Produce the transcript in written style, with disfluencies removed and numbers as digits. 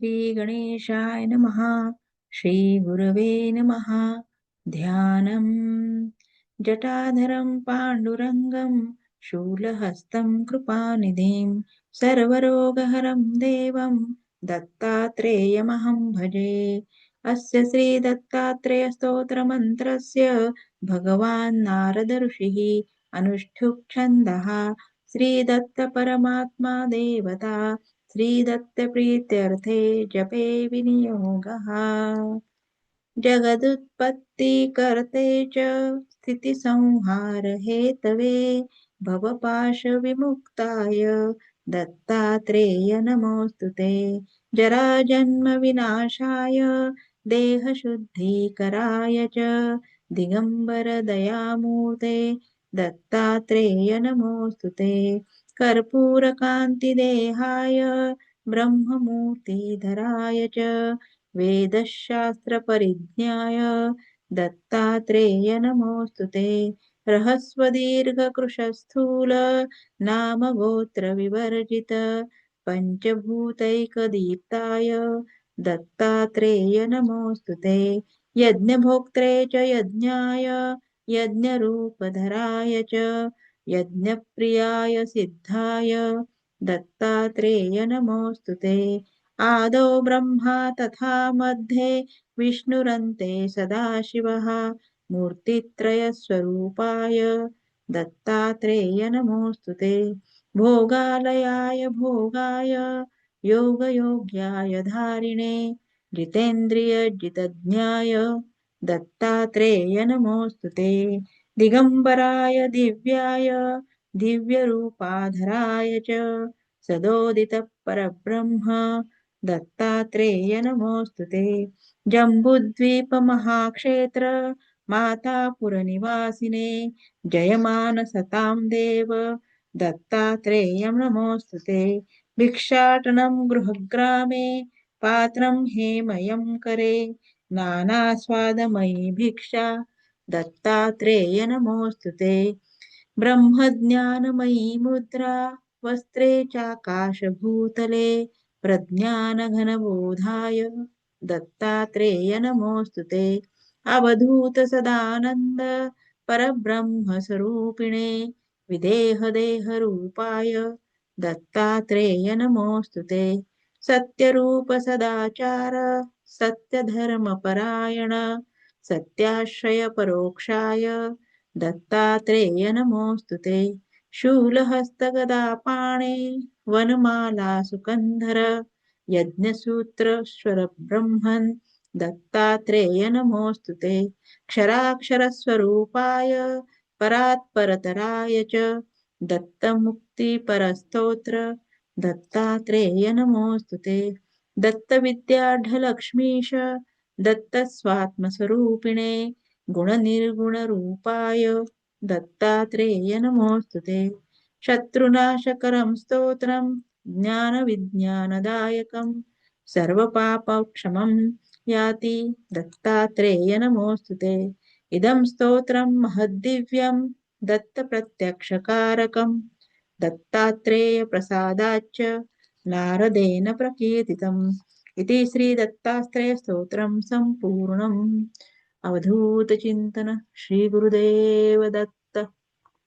गणेशाय नमः. श्री गुरवे नमः. ध्यानम् जटाधरं पाण्डुरङ्गं शूलहस्तं कृपानिधिं सर्वरोगहरं देवं दत्तात्रेयमहं भजे. अस्य श्रीदत्तात्रेयस्तोत्रमन्त्रस्य भगवान् नारद ऋषिः अनुष्ठुप् छन्दः. श्रीदत्तपरमात्मा देवता श्रीदत्तप्रीत्यर्थे जपे विनियोगः. जगदुत्पत्तिकर्ते च स्थितिसंहारहेतवे भवपाशविमुक्ताय दत्तात्रेय नमोऽस्तु ते. जराजन्मविनाशाय देहशुद्धीकराय च दिगम्बरदयामूर्ते दत्तात्रेय नमोऽस्तु ते. कर्पूरकान्तिदेहाय ब्रह्ममूर्तिधराय च वेदशास्त्रपरिज्ञाय दत्तात्रेय नमोऽस्तु ते. रहस्वदीर्घकृशस्थूल नामगोत्रविवर्जित पञ्चभूतैकदीप्ताय दत्तात्रेय नमोऽस्तु ते. यज्ञभोक्त्रे च यज्ञाय यज्ञरूपधराय च यज्ञप्रियाय सिद्धाय दत्तात्रेय नमोऽस्तु ते. आदौ ब्रह्मा तथा मध्ये विष्णुरन्ते सदाशिवः मूर्तित्रयस्वरूपाय दत्तात्रेय नमोऽस्तु ते. भोगालयाय भोगाय योगयोग्याय धारिणे जितेन्द्रियजितज्ञाय दत्तात्रेय नमोऽस्तु ते. दिगम्बराय दिव्याय दिव्यरूपाधराय च सदोदितपरब्रह्म दत्तात्रेय नमोऽस्तु ते. जम्बुद्वीपमहाक्षेत्र मातापुरनिवासिने जयमानसतां देव दत्तात्रेयं नमोऽस्तु ते. भिक्षाटनं गृहग्रामे पात्रं हेमयं करे नानास्वादमयी भिक्षा दत्तात्रेय नमोऽस्तु ते. ब्रह्मज्ञानमयी मुद्रा वस्त्रे चाकाशभूतले प्रज्ञानघनबोधाय दत्तात्रेय नमोऽस्तु ते. अवधूतसदानन्द परब्रह्मस्वरूपिणे विदेहदेहरूपाय दत्तात्रेय नमोऽस्तु ते. सत्यरूपसदाचार सत्यधर्मपरायण सत्याश्रयपरोक्षाय दत्तात्रेय नमोऽस्तु ते. शूलहस्तगदापाणे वनमाला सुकन्धर यज्ञसूत्रस्वर ब्रह्मन् दत्तात्रेय नमोऽस्तु ते. क्षराक्षरस्वरूपाय परात्परतराय च दत्तमुक्तिपरस्तोत्र दत्तात्रेय नमोऽस्तु ते. दत्तविद्याढलक्ष्मीश दत्तस्वात्मस्वरूपिणे गुणनिर्गुणरूपाय दत्तात्रेय नमोऽस्तु ते. शत्रुनाशकरं स्तोत्रं ज्ञानविज्ञानदायकं सर्वपापक्षमं याति दत्तात्रेय नमोऽस्तु ते. इदं स्तोत्रं महद्दिव्यं दत्तप्रत्यक्षकारकं दत्तात्रेयप्रसादाच्च नारदेन प्रकीर्तितम्. इति श्रीदत्तात्रेयस्तोत्रं सम्पूर्णम्. अवधूतचिन्तन श्री गुरुदेव दत्त.